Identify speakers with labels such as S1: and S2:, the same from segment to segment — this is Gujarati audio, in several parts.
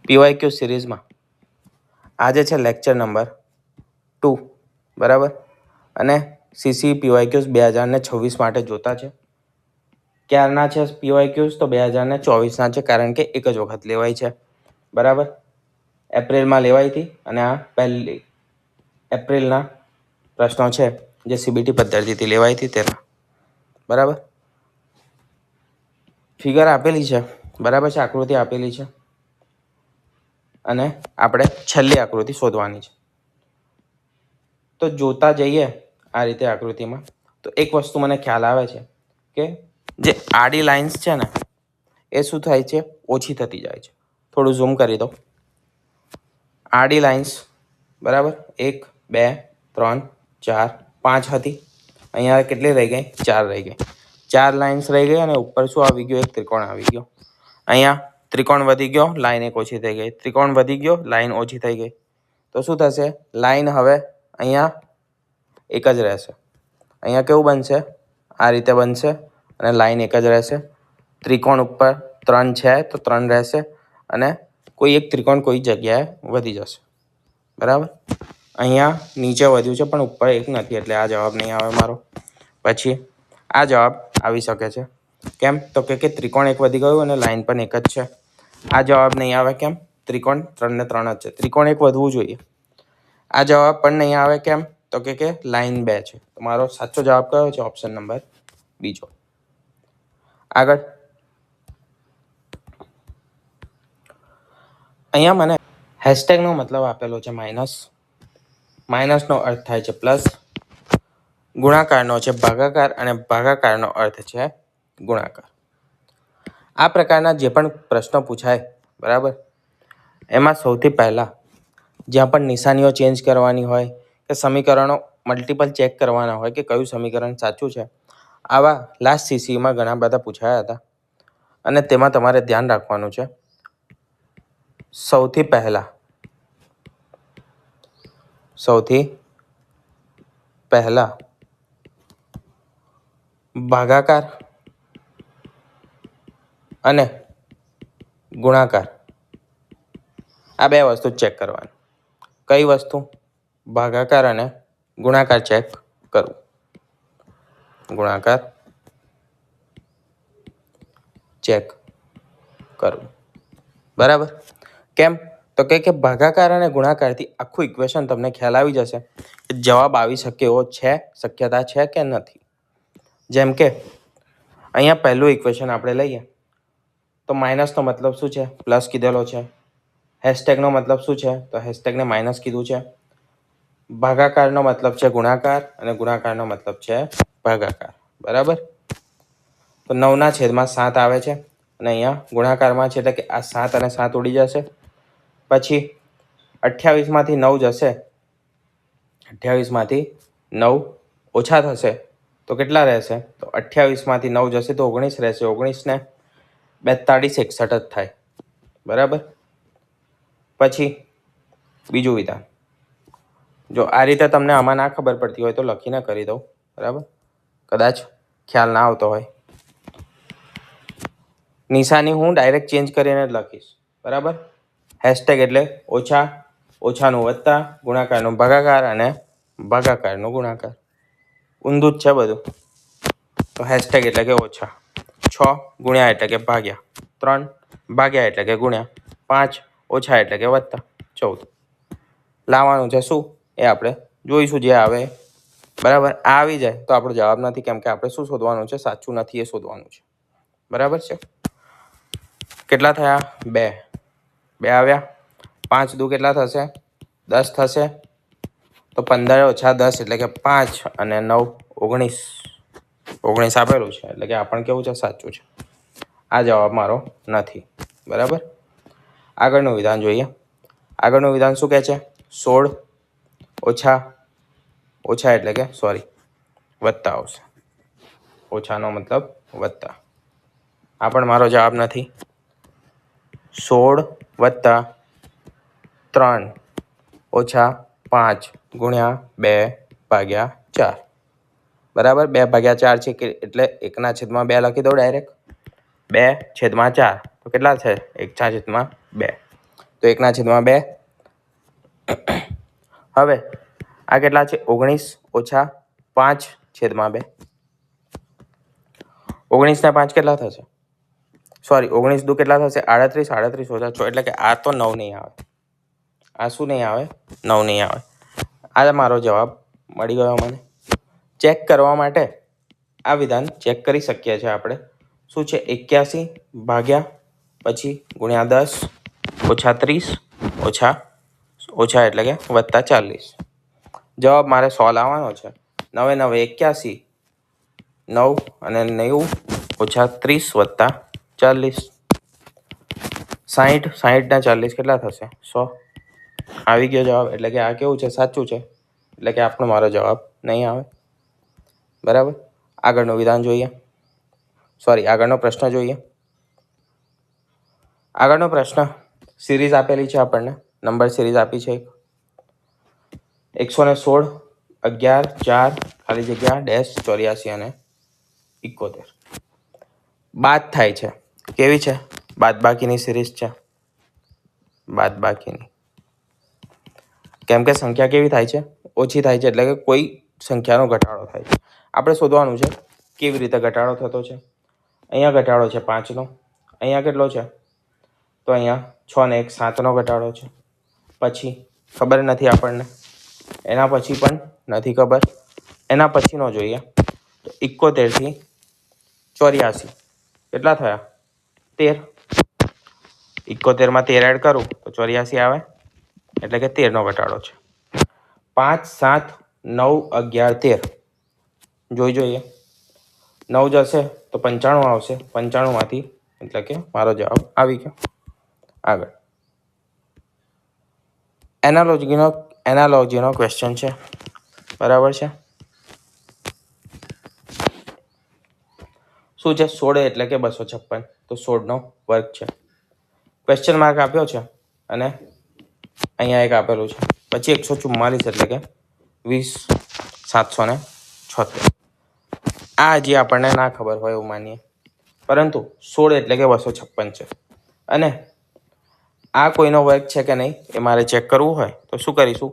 S1: પીવાયક્યુ સિરીઝમાં આજે છે લેક્ચર નંબર 2 બરાબર. અને સીસી પીવાયક્યુઝ 2026 માટે જોતા છે. ક્યારના છે પીવાયક્યુઝ? તો 2024ના છે, કારણ કે એક જ વખત લેવાય છે બરાબર. એપ્રિલમાં લેવાઈ હતી અને આ પહેલી એપ્રિલના પ્રશ્નો છે જે સીબીટી પદ્ધતિથી લેવાઈ હતી તેના બરાબર. ફિગર આપેલી છે બરાબર છે, આકૃતિ આપેલી છે અને આપણે છેલ્લી આકૃતિ શોધવાની છે. તો જોતા જઈએ આ રીતે આકૃતિમાં તો એક વસ્તુ મને ખ્યાલ આવે છે કે જે આડી લાઇન્સ છે ને એ શું થાય છે? ઓછી થતી જાય છે. થોડું ઝૂમ કરી દો. આડી લાઇન્સ બરાબર 1 2 3 4 5 હતી. અહીંયા કેટલી રહી ગઈ? 4 રહી ગઈ. 4 લાઇન્સ રહી ગઈ અને ઉપર શું આવી ગયો? એક ત્રિકોણ આવી ગયો. અહીંયા ત્રિકોણ વધી ગયો, લાઇન એક ઓછી થઈ ગઈ. ત્રિકોણ વધી ગયો, લાઇન ઓછી થઈ ગઈ. તો શું થશે? લાઇન હવે અહીંયા એક જ રહેશે. અહીંયા કેવું બનશે? આ રીતે બનશે અને લાઇન એક જ રહેશે. ત્રિકોણ ઉપર 3 છે તો 3 રહેશે અને કોઈ એક ત્રિકોણ કોઈ જગ્યાએ વધી જશે બરાબર. અહીંયા નીચે વધ્યું છે પણ ઉપર એક નથી, એટલે આ જવાબ નહીં આવે મારો. પછી આ જવાબ આવી શકે છે. કેમ? તો કે ત્રિકોણ એક વધી ગયું અને લાઇન પણ એક જ છે. આ જવાબ નહીં આવે. કેમ? ત્રિકોણ 3 ને 3 જ છે. ત્રિકોણ એક વધવું જોઈએ. આ જવાબ પણ નહીં આવે. કેમ? તો કે લાઇન 2 છે. તો મારો સાચો જવાબ કયો છે? ઓપ્શન નંબર બીજો. આગળ અહીંયા મને હેશટેગનો મતલબ આપેલો છે માઇનસ. માઇનસનો અર્થ થાય છે પ્લસ. ગુણાકારનો છે ભાગાકાર અને ભાગાકારનો અર્થ છે ગુણાકાર. આ પ્રકારના જે પણ પ્રશ્નો પૂછાય બરાબર, એમાં સૌથી પહેલાં જ્યાં પણ નિશાનીઓ ચેન્જ કરવાની હોય કે સમીકરણો મલ્ટિપલ ચેક કરવાના હોય કે કયું સમીકરણ સાચું છે, આવા લાસ્ટ સીસીમાં ઘણા બધા પૂછાયા હતા અને તેમાં તમારે ધ્યાન રાખવાનું છે. સૌથી પહેલા ભાગાકાર અને ગુણાકાર આ બે વસ્તુ ચેક કરવાની. કઈ વસ્તુ? ભાગાકાર અને ગુણાકાર ચેક કરવું. ગુણાકાર ચેક કરવું બરાબર. કેમ? તો કે ભાગાકાર અને ગુણાકારથી આખું ઇક્વેશન તમને ખ્યાલ આવી જશે કે જવાબ આવી શકે એવો છે, શક્યતા છે કે નથી. જેમ કે અહીંયા પહેલું ઇક્વેશન આપણે લઈએ તો માઇનસનો મતલબ શું છે? પ્લસ કીધેલો છે. હેશટેગનો મતલબ શું છે? તો હેશટેગને માઇનસ કીધું છે. ભાગાકારનો મતલબ છે ગુણાકાર અને ગુણાકારનો મતલબ છે ભાગાકાર બરાબર. તો 9/7 આવે છે અને અહીંયા ગુણાકારમાં છે એટલે કે આ 7 અને 7 ઉડી જશે. પછી 28માંથી 9 જશે. 28માંથી 9 ઓછા થશે તો કેટલા રહેશે? તો 28માંથી 9 જશે તો 19 રહેશે. 19 ને 42 61 જ થાય બરાબર. પછી બીજું વિધાન, જો આ રીતે તમને આમાં ના ખબર પડતી હોય તો લખીને કરી દઉં બરાબર, કદાચ ખ્યાલ ના આવતો હોય. નિશાની હું ડાયરેક્ટ ચેન્જ કરીને જ લખીશ બરાબર. હેશટેગ એટલે ઓછા, ઓછાનું વત્તા, ગુણાકારનું ભાગાકાર અને ભાગાકારનું ગુણાકાર. ઊંધું જ છે બધું. તો હેશટેગ એટલે કે ઓછા, 6 ગુણ્યા એટલે કે ભાગ્યા, 3 ભાગ્યા એટલે કે ગુણ્યા, 5 ઓછા એટલે કે વત્તા 14. લાવવાનું છે શું એ આપણે જોઈશું જે આવે બરાબર. આ આવી જાય તો આપણો જવાબ નથી, કેમ કે આપણે શું શોધવાનું છે? સાચું નથી એ શોધવાનું છે બરાબર છે. કેટલા થયા? 2 આવ્યા. 5 દુ કેટલા થશે? 10 થશે. તો 15 ઓછા 10 એટલે કે 5 અને 9 19 આપેલું છે એટલે કે આ પણ કેવું છે? સાચું છે. આ જવાબ મારો નથી બરાબર. આગળનું વિધાન જોઈએ. આગળનું વિધાન શું કહે છે? 16 ઓછા એટલે કે વત્તા આવશે. ઓછાનો મતલબ વત્તા. આ પણ મારો જવાબ નથી. 16 વત્તા 3 ઓછા 5 ગુણ્યા 2/4 બરાબર. 2/4 છે કે એટલે 1/2 લખી દો ડાયરેક્ટ. 2/4 તો કેટલા છે? 1/2. તો તો 1/2. હવે આ કેટલા છે? 19 ઓછા 5/2. 19 ને 5 કેટલા થશે? સોરી, 19 દુ કેટલા થશે? 38. 38 ઓછા 6 એટલે કે આ તો 9 નહીં આવે. આ શું નહીં આવે? 9 નહીં આવે. આ મારો જવાબ મળી ગયો મને. ચેક કરવા માટે આ વિધાન ચેક કરી શકીએ છીએ આપણે. શું છે? 81 ભાગ્યા પછી ગુણ્યા 10 ઓછા 30 ઓછા એટલે કે વત્તા 40. જવાબ મારે 100 લાવવાનો છે. 9 9 81, 9 અને 90 ઓછા 30 વત્તા 40. 60 60 ના 40 કેટલા થશે? 100. આવી ગયો જવાબ. એટલે કે આ કેવું છે? સાચું છે. એટલે કે આપણો મારો જવાબ નહીં આવે. બરાબર. આગળનું વિધાન જોઈએ. આગળનો પ્રશ્ન જોઈએ. આગળનો પ્રશ્ન સિરીઝ આપેલી છે આપણને. નંબર સિરીઝ આપી છે 116, 11, 4 ખાલી જગ્યા ડેશ 84 અને 71. બાદ થાય છે. કેવી છે? બાદબાકીની સિરીઝ છે. બાદબાકીની. કેમ કે સંખ્યા કેવી થાય છે? ઓછી થાય છે. એટલે કે કોઈ સંખ્યાનો ઘટાડો થાય છે. આપણે શોધવાનું છે કેવી રીતે ઘટાડો થતો છે. અહીંયા ઘટાડો છે 5નો. અહીંયા કેટલો છે? તો અહીંયા 6 ને 1 7નો ઘટાડો છે. પછી ખબર નથી આપણને. એના પછી પણ નથી ખબર. એના પછીનો જોઈએ તો 71 થી 84 કેટલા થયા? 13. 71માં 13 એડ કરું તો 84 આવે. એટલે કે 13નો ઘટાડો છે. 5 7 9 11 13 જોઈએ. 9 જશે તો 95 આવશે. 95માંથી એટલે કે મારો જવાબ આવી ગયો. આગળ એનાલોજીનો ક્વેશ્ચન છે. બરાબર છે. શું છે? 16 એટલે કે 256. તો 16નો વર્ગ છે. ક્વેશ્ચન માર્ક આપ્યો છે અને અહીંયા એક આપેલું છે. પછી 144 એટલે કે 20 776. આ હજી આપણને ના ખબર હોય એવું માનીએ, પરંતુ 16 એટલે કે 256 છે. અને આ કોઈનો વર્ગ છે કે નહીં એ મારે ચેક કરવું હોય તો શું કરીશું?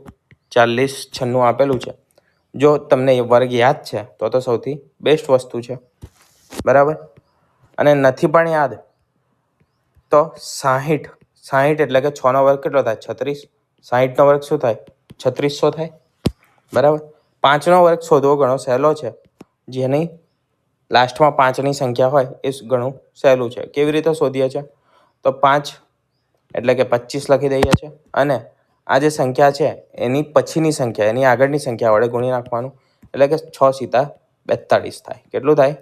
S1: 40 96 આપેલું છે. જો તમને એ વર્ગ યાદ છે તો સૌથી બેસ્ટ વસ્તુ છે. બરાબર. અને નથી પણ યાદ તો 60 એટલે કે 6નો વર્ગ કેટલો થાય? 36. 60નો વર્ગ શું થાય? 3600 થાય. બરાબર. 5નો વર્ગ શોધવો ઘણો સહેલો છે. જેની લાસ્ટમાં 5ની સંખ્યા હોય એ ઘણું સહેલું છે. કેવી રીતે શોધીએ છીએ? તો 5 એટલે કે 25 લખી દઈએ છીએ અને આ જે સંખ્યા છે એની પછીની સંખ્યા, એની આગળની સંખ્યા વડે ગુણી નાખવાનું. એટલે કે 6 સીતા 42 થાય. કેટલું થાય?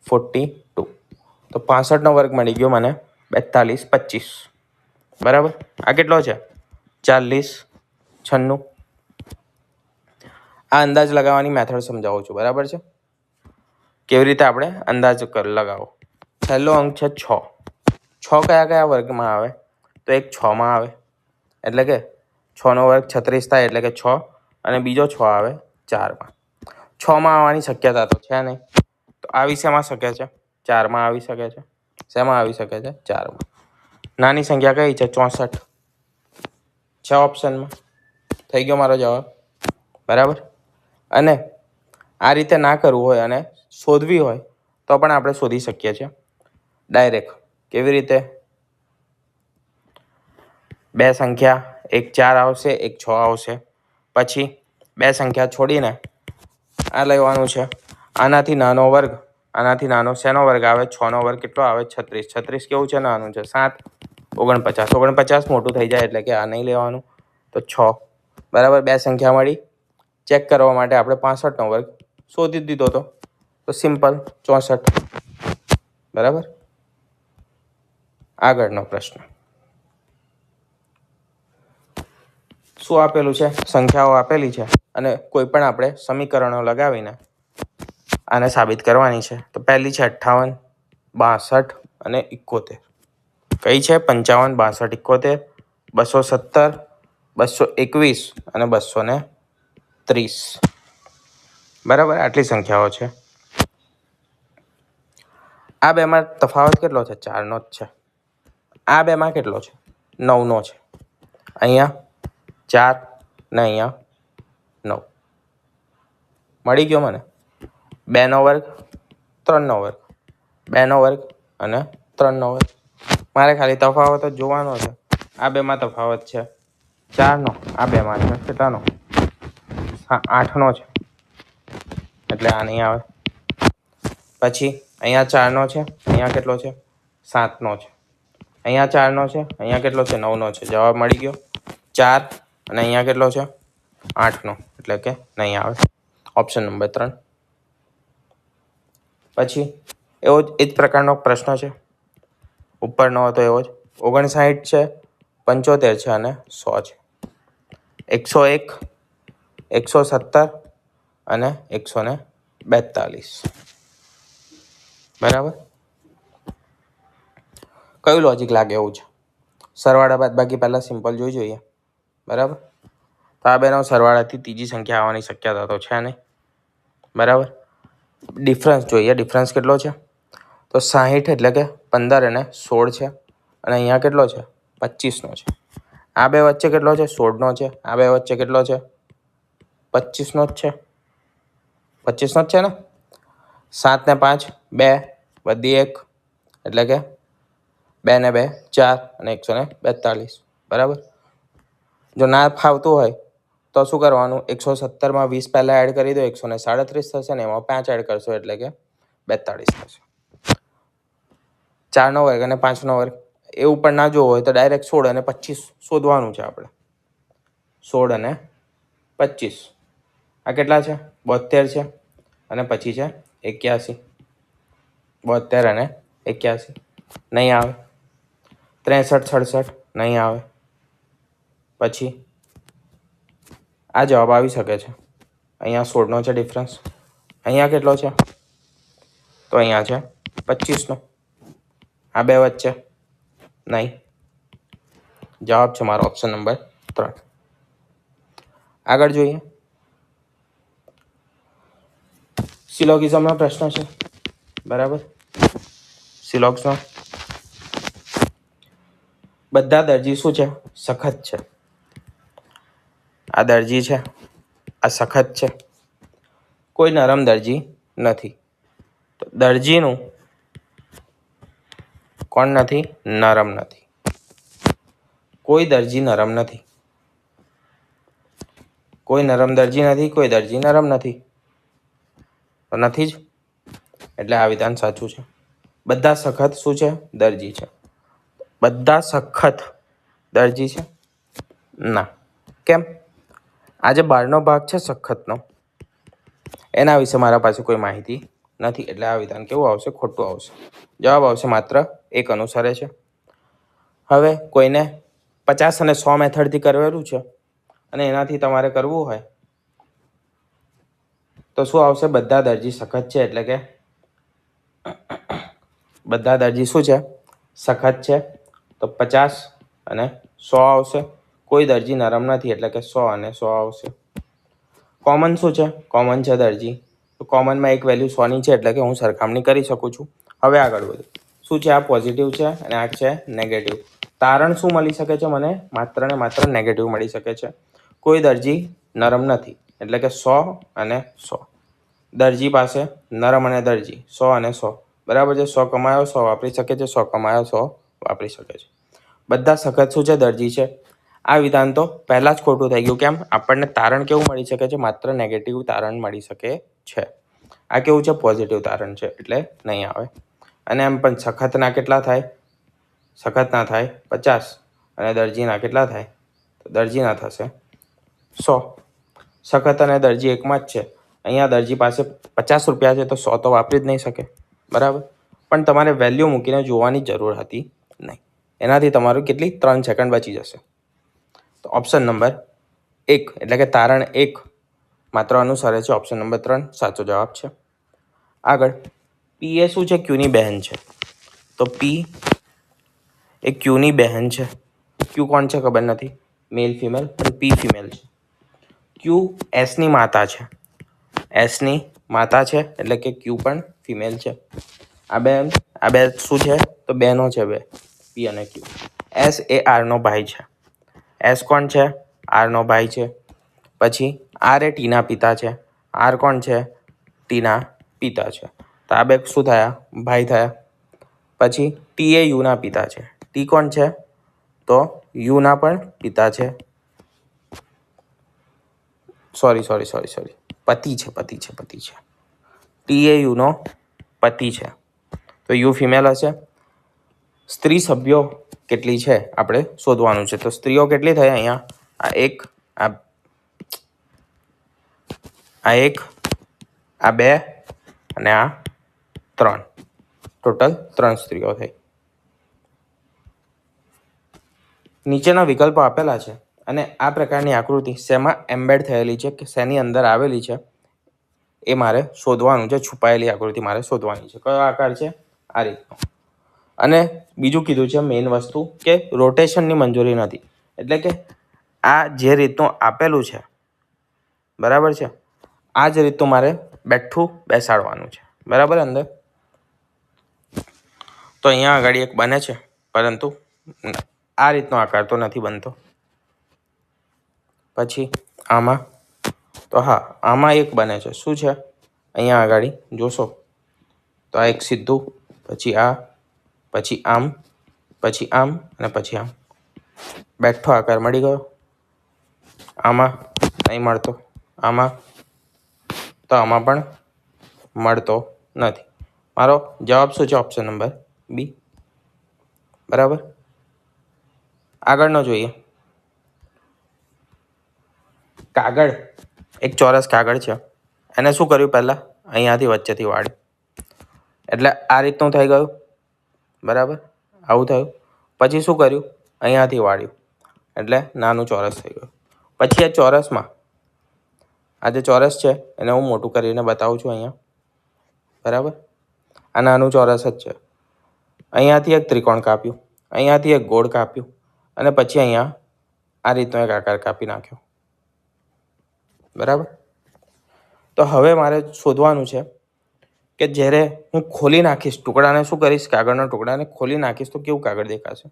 S1: 42. તો 65નો વર્ગ મળી ગયો મને 42 25. બરાબર. આ કેટલો છે? 40 96. આ અંદાજ લગાવવાની મેથડ સમજાવું છું. બરાબર છે. કેવી રીતે આપણે અંદાજ લગાવો? છેલ્લો અંક છે 6. 6 કયા વર્ગમાં આવે? તો એક 6માં આવે. એટલે કે 6નો વર્ગ 36 થાય. એટલે કે 6 અને બીજો 6 આવે 4માં. 6માં આવવાની શક્યતા તો છે નહીં. તો આવી શેમાં શકે છે? 4માં આવી શકે છે. શેમાં આવી શકે છે? 4માં. નાની સંખ્યા કઈ છે? 64 છે ઓપ્શનમાં. થઈ ગયો મારો જવાબ. બરાબર. અને આ રીતે ના કરવું હોય અને શોધવી હોય તો પણ આપણે શોધી શકીએ છીએ ડાયરેક્ટ. કેવી રીતે? બે સંખ્યા, એક 4 આવશે, એક 6 આવશે. પછી બે સંખ્યા છોડીને આ લેવાનું છે. આનાથી નાનો વર્ગ, આનાથી નાનો શેનો વર્ગ આવે? 6નો વર્ગ કેટલો આવે? 36. 36 કેવું છે? નાનું છે. 7 49. 49 મોટું થઈ જાય એટલે કે આ નહીં લેવાનું. તો 6. બરાબર. બે સંખ્યા મળી. ચેક કરવા માટે આપણે 65નો વર્ગ શોધી દીધો હતો. તો સિમ્પલ 64. બરાબર. આગળનો પ્રશ્ન શું આપેલું છે? સંખ્યાઓ આપેલી છે અને કોઈ પણ આપણે સમીકરણો લગાવીને આને સાબિત કરવાની છે. તો પહેલી છે 58, 62 અને 71. કઈ છે? 55, 62, 71, 217, 221 અને 230. બરાબર. આટલી સંખ્યાઓ છે. આ બેમાં તફાવત કેટલો છે? 4નો જ છે. આ બેમાં કેટલો છે? 9નો છે, અહીંયા 4 ને અહીંયા 9 મળી ગયો મને. 2નો વર્ગ 3નો વર્ગ, 2નો વર્ગ અને 3નો વર્ગ. મારે ખાલી તફાવત જ જોવાનો છે. આ બેમાં તફાવત છે 4નો, આ બેમાં છે કેટલાનો? 8નો છે, એટલે આ નહીં આવે. પછી અહીંયા 4નો છે, અહીંયા કેટલો છે? 7નો છે. અહીંયા 4નો છે, અહીંયા કેટલો છે? 9નો છે. જવાબ મળી ગયો 4 અને અહીંયા કેટલો છે? 8નો, એટલે કે નહીં આવે. Option number 3. પછી એવો જ એ જ પ્રકારનો પ્રશ્ન છે, ઉપરનો હતો એવો જ. 59 છે, 75 છે અને 100 છે. 101, 117 અને 142. બરાબર. કયું લોજિક લાગે એવું છે? સરવાળા બાદ બાકી પહેલાં સિમ્પલ જોઈ જોઈએ. બરાબર. તો આ બેનો સરવાળાથી ત્રીજી સંખ્યા આવવાની શક્યતા તો છે નહીં. બરાબર. ડિફરન્સ જોઈએ. ડિફરન્સ કેટલો છે? તો 60 એટલે કે 15 અને 16 છે, અને અહીંયા કેટલો છે? 25નો છે. આ બે વચ્ચે કેટલો છે? 16નો છે. આ બે વચ્ચે કેટલો છે? 25નો જ છે. 25નો જ છે ને. 7 ને 5 2 વધી 1 એટલે કે 2 ને 2 4 અને 142. બરાબર. જો ના ફાવતું હોય તો શું કરવાનું? 117માં 20 પહેલાં એડ કરી દો, 137 થશે ને એમાં 5 એડ કરશો એટલે કે 42 થશે. 4નો વર્ગ અને 5નો વર્ગ એવું પણ ના જોવું હોય તો ડાયરેક્ટ 16 અને 25 શોધવાનું છે આપણે. 16 અને 25 આ કેટલા છે? 72 છે, અને પછી છે 81. 72 અને 81 નહીં આવે. 63 67 નહીં આવે. પછી આ જવાબ આવી શકે છે. અહીંયા 16નો છે ડિફરન્સ, અહીંયા કેટલો છે? તો અહીંયા છે 25નો. આ બે વચ્ચે નહીં. જવાબ છે મારો ઓપ્શન નંબર 3. આગળ જોઈએ. સિલોગિઝમનો પ્રશ્ન છે. બરાબર. સિલોગ્સનો બધા દરજી શું છે? સખત છે. આ દરજી છે, આ સખત છે, કોઈ નરમ દરજી નથી. તો દરજીનું કોણ નથી? નરમ નથી. કોઈ દરજી નરમ નથી. કોઈ નરમ દરજી નથી, કોઈ દરજી નરમ નથી. તો નથી જ, એટલે આ વિધાન સાચું છે. બધા સખત શું છે? દરજી છે. બધા સખત દરજી છે? ના. કેમ? આ જે બહારનો ભાગ છે સખતનો, એના વિશે મારા પાસે કોઈ માહિતી નથી, એટલે આ વિધાન કેવું આવશે? ખોટું આવશે. જવાબ આવશે માત્ર 1 અનુસારે છે. હવે કોઈને 50 અને 100 મેથડથી કરેલું છે અને એનાથી તમારે કરવું હોય તો શું આવશે? બધા દરજી સખત છે, એટલે કે બધા દરજી શું છે? સખત છે. તો 50 અને 100 આવશે. કોઈ દરજી નરમ નથી, એટલે કે 100 અને 100 આવશે. કોમન શું છે? કોમન છે દરજી. તો કોમનમાં એક વેલ્યુ 100ની છે, એટલે કે હું સરખામણી કરી શકું છું. હવે આગળ વધુ શું છે? આ પોઝિટિવ છે અને આ છે નેગેટિવ. તારણ શું મળી શકે છે મને? માત્ર ને માત્ર નેગેટિવ મળી શકે છે. કોઈ દરજી નરમ નથી, એટલે કે 100 અને 100. દરજી પાસે નરમ અને દરજી 100 અને 100 બરાબર છે. 100 કમાયો 100 વાપરી શકે છે, 100 કમાયો 100 વાપરી શકે છે. બધા સખત શું છે? દરજી છે. આ વિધાન તો પહેલાં જ ખોટું થઈ ગયું. કેમ? આપણને તારણ કેવું મળી શકે છે? માત્ર નેગેટિવ તારણ મળી શકે છે. આ કેવું છે? પોઝિટિવ તારણ છે, એટલે નહીં આવે. અને એમ પણ સખતના કેટલા થાય? સખતના થાય 50 અને દરજીના કેટલા થાય? તો દરજીના થશે 100. સખત અને દરજી એકમાં જ છે. અહીંયા દરજી પાસે 50 રૂપિયા છે તો 100 તો વાપરી જ નહીં શકે. બરાબર. પણ તમારે વેલ્યુ મૂકીને જોવાની જરૂર હતી નહીં. એનાથી તમારું કેટલી 3 સેકન્ડ બચી જશે. તો ઓપ્શન નંબર 1 એટલે કે તારણ 1 માત્ર અનુસારે છે. ઓપ્શન નંબર 3 સાચો જવાબ છે. આગળ પી એ શું છે? ક્યુની બહેન છે. તો પી એ ક્યુની બહેન છે. ક્યુ કોણ છે? ખબર નથી. મેલ ફિમેલ, પણ પી ફિમેલ છે. ક્યુ એસની માતા છે. એસની માતા છે, એટલે કે ક્યુ પણ ફિમેલ છે. આ બે શું છે? તો બહેનો છે બે, પી અને ક્યુ. એસ એ આરનો ભાઈ છે. એસ કોણ છે? આરનો ભાઈ છે. પછી આર એ ટીના પિતા છે. આર કોણ છે? ટીના પિતા છે. તો આ બે શું થયા? ભાઈ થયા. પછી ટી એ યુના પિતા છે. ટી કોણ છે? તો યુના પણ પિતા છે. સોરી પતિ છે. ટી એ યુનો પતિ છે. તો યુ ફિમેલ હશે. સ્ત્રી સભ્યો કેટલી છે આપણે શોધવાનું છે. તો સ્ત્રીઓ કેટલી થઈ અહીંયા? આ એક, આ બે અને આ 3. ટોટલ 3 સ્ત્રીઓ થઈ. નીચેના વિકલ્પો આપેલા છે અને આ પ્રકારની આકૃતિ શેમાં એમ્બેડ થયેલી છે કે શેની અંદર આવેલી છે એ મારે શોધવાનું છે. છુપાયેલી આકૃતિ મારે શોધવાની છે. કયો આકાર છે? આ રીતનો. અને બીજું કીધું છે મેઇન વસ્તુ કે રોટેશનની મંજૂરી નથી. એટલે કે આ જે રીતનું આપેલું છે, બરાબર છે, આ જ રીતનું મારે બેસાડવાનું છે. બરાબર. અંદર તો અહીંયા આગળ એક બને છે, પરંતુ આ રીતનો આકાર તો નથી બનતો. પછી આમાં તો હા, આમાં એક બને છે. શું છે? અહીંયા આગળ જોશો તો આ એક સીધું, પછી આ, પછી આમ, પછી આમ અને પછી આમ બેઠો આકાર મળી ગયો. આમાં નહીં મળતો, આમાં તો આમાં પણ મળતો નથી. મારો જવાબ શું છે? Option number B. બરાબર. આગળનો જોઈએ. કાગળ, એક ચોરસ કાગળ છે. એને શું કર્યું? પહેલાં અહીંયાથી વચ્ચેથી વાળ્યું, એટલે આ રીતનું થઈ ગયું. બરાબર, આવું થયું. પછી શું કર્યું? અહીંયાથી વાળ્યું, એટલે નાનું ચોરસ થઈ ગયું. પછી આ ચોરસમાં આ જે ચોરસ છે એને હું મોટું કરીને બતાવું છું અહીંયા. બરાબર. આ નાનું ચોરસ જ છે. અહીંયાથી એક ત્રિકોણ કાપ્યું, અહીંયાથી એક ગોળ કાપ્યું અને પછી અહીંયા આ રીતનો એક આકાર કાપી નાખ્યો. બરાબર. તો હવે મારે શોધવાનું છે કે જ્યારે હું ખોલી નાખીશ ટુકડાને, શું કરીશ? કાગળના ટુકડાને ખોલી નાખીશ તો કેવું કાગળ દેખાશે?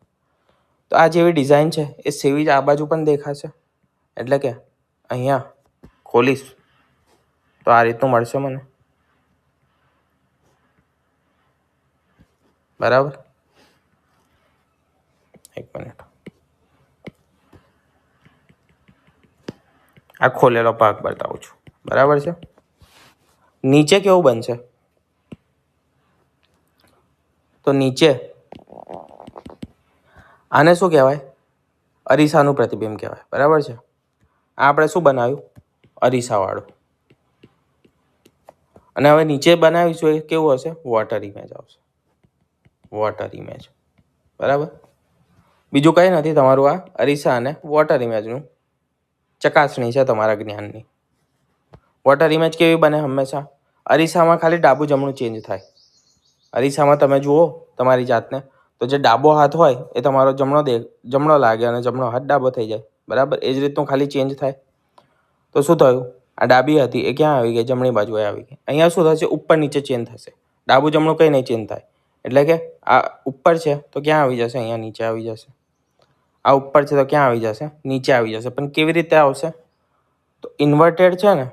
S1: તો આ જેવી ડિઝાઇન છે એ સેવી જ આ બાજુ પણ દેખાશે. એટલે કે અહીંયા ખોલીશ તો આ રીતનું મળશે મને. બરાબર. એક મિનિટ, આ ખોલેલો ભાગ બતાવું છું. બરાબર છે. નીચે કેવું બનશે? તો નીચે આને શું કહેવાય? અરીસાનું પ્રતિબિંબ કહેવાય. બરાબર છે. આ આપણે શું બનાવ્યું? અરીસાવાળું. અને હવે નીચે બનાવીશું એ કેવું હશે? વોટર ઇમેજ આવશે. Water image. બરાબર. બીજું કંઈ નથી. તમારું આ અરીસા અને વોટર ઇમેજનું ચકાસણી છે તમારા જ્ઞાનની. વોટર ઇમેજ કેવી બને? હંમેશા અરીસામાં ખાલી ડાબું જમણું ચેન્જ થાય. અરીસામાં તમે જુઓ તમારી જાતને તો જે ડાબો હાથ હોય એ તમારો જમણો લાગે અને જમણો હાથ ડાબો થઈ જાય. બરાબર. એ જ રીતનું ખાલી ચેન્જ થાય. તો શું થયું? આ ડાબી હતી એ ક્યાં આવી ગઈ? જમણી બાજુએ આવી ગઈ. અહીંયા શું થશે? ઉપર નીચે ચેન્જ થશે. ડાબું જમણું કંઈ નહીં ચેન્જ થાય. એટલે કે આ ઉપર છે તો ક્યાં આવી જશે? અહીંયા નીચે આવી જશે. આ ઉપર છે તો ક્યાં આવી જશે? નીચે આવી જશે. પણ કેવી રીતે આવશે? તો ઇન્વર્ટેડ છે ને,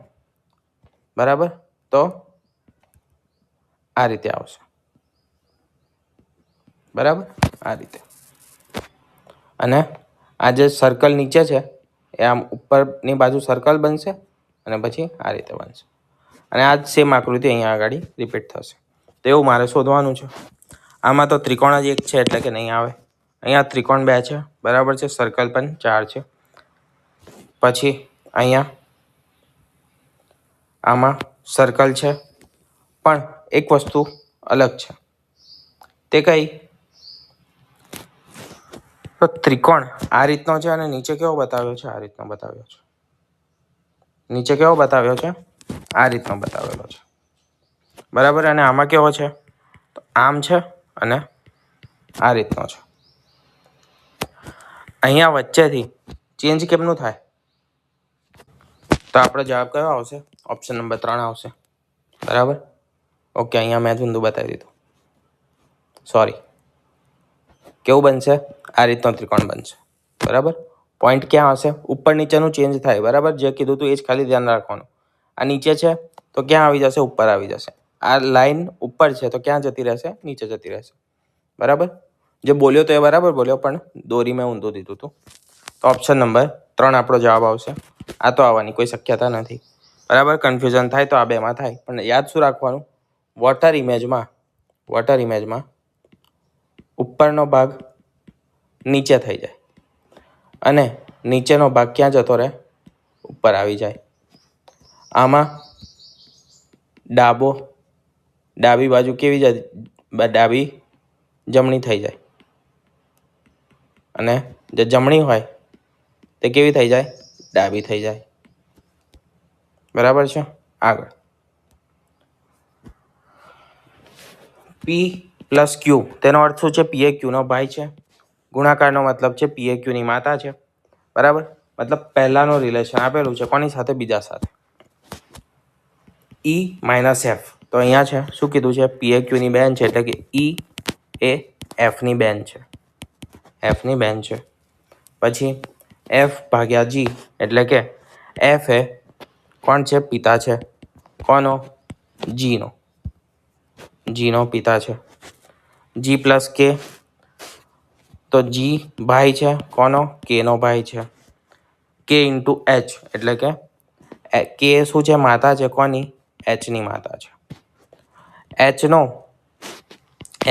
S1: બરાબર, તો આ રીતે આવશે. બરાબર, આ રીતે. અને આ જે સર્કલ નીચે છે એ આમ ઉપરની બાજુ સર્કલ બનશે અને પછી આ રીતે બનશે. અને આ જ સેમ આકૃતિ અહીંયા આગળ રિપીટ થશે. તો એવું મારે શોધવાનું છે. આમાં તો ત્રિકોણ જ એક છે એટલે કે નહીં આવે. અહીંયા ત્રિકોણ 2 છે. બરાબર છે. સર્કલ પણ 4 છે. પછી અહીંયા આમાં સર્કલ છે, પણ એક વસ્તુ અલગ છે. તે કઈ? તો ત્રિકોણ આ રીતનો છે અને નીચે કેવો બતાવ્યો છે? આ રીતનો બતાવ્યો છે. નીચે કેવો બતાવ્યો છે? આ રીતનો બતાવેલો છે. બરાબર. અને આમાં કેવો છે? તો આમ છે અને આ રીતનો છે. અહીંયા વચ્ચેથી ચેન્જ કેમનું થાય? તો આપણો જવાબ કયો આવશે? ઓપ્શન નંબર 3 આવશે. બરાબર. ઓકે. અહીંયા મેં ઊંધું બતાવી દીધું. સોરી. કેવું બનશે? આ રીતનો ત્રિકોણ બનશે. બરાબર. પોઈન્ટ ક્યાં હશે? ઉપર નીચેનું ચેન્જ થાય. બરાબર. જે કીધું હતું એ જ ખાલી ધ્યાન રાખવાનું. આ નીચે છે તો ક્યાં આવી જશે? ઉપર આવી જશે. આ લાઈન ઉપર છે તો ક્યાં જતી રહેશે? નીચે જતી રહેશે. બરાબર. જે બોલ્યો તો એ બરાબર બોલ્યો, પણ દોરી મેં ઊંધું દીધું હતું. તો ઓપ્શન નંબર 3 આપણો જવાબ આવશે. આ તો આવવાની કોઈ શક્યતા નથી. બરાબર. કન્ફ્યુઝન થાય તો આ બેમાં થાય, પણ યાદ શું રાખવાનું? વોટર ઇમેજમાં ઉપરનો ભાગ નીચે થઈ જાય અને નીચેનો ભાગ ક્યાં જતો રહે? ઉપર આવી જાય. આમાં ડાબી બાજુ કેવી જાય? જમણી થઈ જાય અને જે જમણી હોય તે કેવી થઈ જાય? ડાબી થઈ જાય. બરાબર છે. આગળ P પ્લસ Q, તેનો અર્થ શું છે? P એ Q નો ભાઈ છે. ગુણાકારનો મતલબ છે P એ Q ની માતા છે. બરાબર. મતલબ પહેલાનો રિલેશન આપેલું છે કોની સાથે? બીજા સાથે. E માઇનસ F, તો અહીંયા છે શું કીધું છે? P એ Q ની બેન છે, એટલે કે E એ F ની બેન છે. પછી F ભાગ્યા G, એટલે કે F એ કોણ છે? પિતા છે. કોનો? Gનો પિતા છે. G પ્લસ K, તો G ભાઈ છે. કોનો? K નો ભાઈ છે. K ઇન્ટુ H, એટલે કે K શું છે? માતા છે. કોની? H ની માતા છે.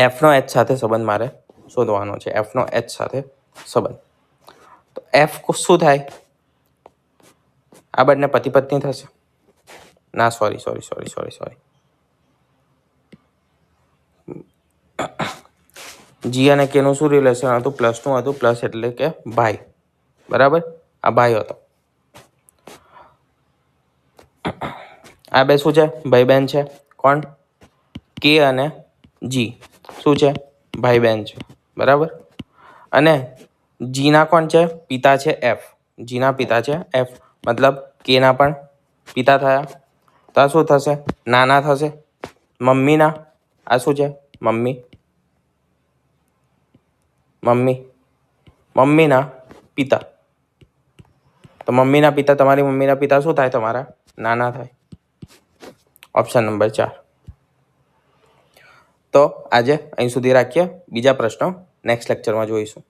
S1: F નો H સાથે સંબંધ મારે શોધવાનો છે. F નો H સાથે સંબંધ. તો F શું થાય? આ બંને પતિ પત્ની થશે? ના, સોરી. G અને K નું શું રિલેશન હતું? પ્લસનું હતું. પ્લસ એટલે કે ભાઈ. બરાબર. આ ભાઈ હતો. આ બે શું છે? ભાઈ બહેન છે. કોણ? K અને G શું છે? ભાઈ બહેન છે. બરાબર. અને G ના કોણ છે? પિતા છે F. G ના પિતા છે F, મતલબ K ના પણ પિતા થયા. તો આ શું થશે? નાના થશે. મમ્મીના, આ શું છે? મમ્મીના પિતા. તો મમ્મીના પિતા, તમારી મમ્મીના પિતા શું થાય? તમારા નાના થાય. Option number 4. તો આજે અહીં સુધી રાખીએ. બીજા પ્રશ્નો નેક્સ્ટ લેક્ચરમાં જોઈશું.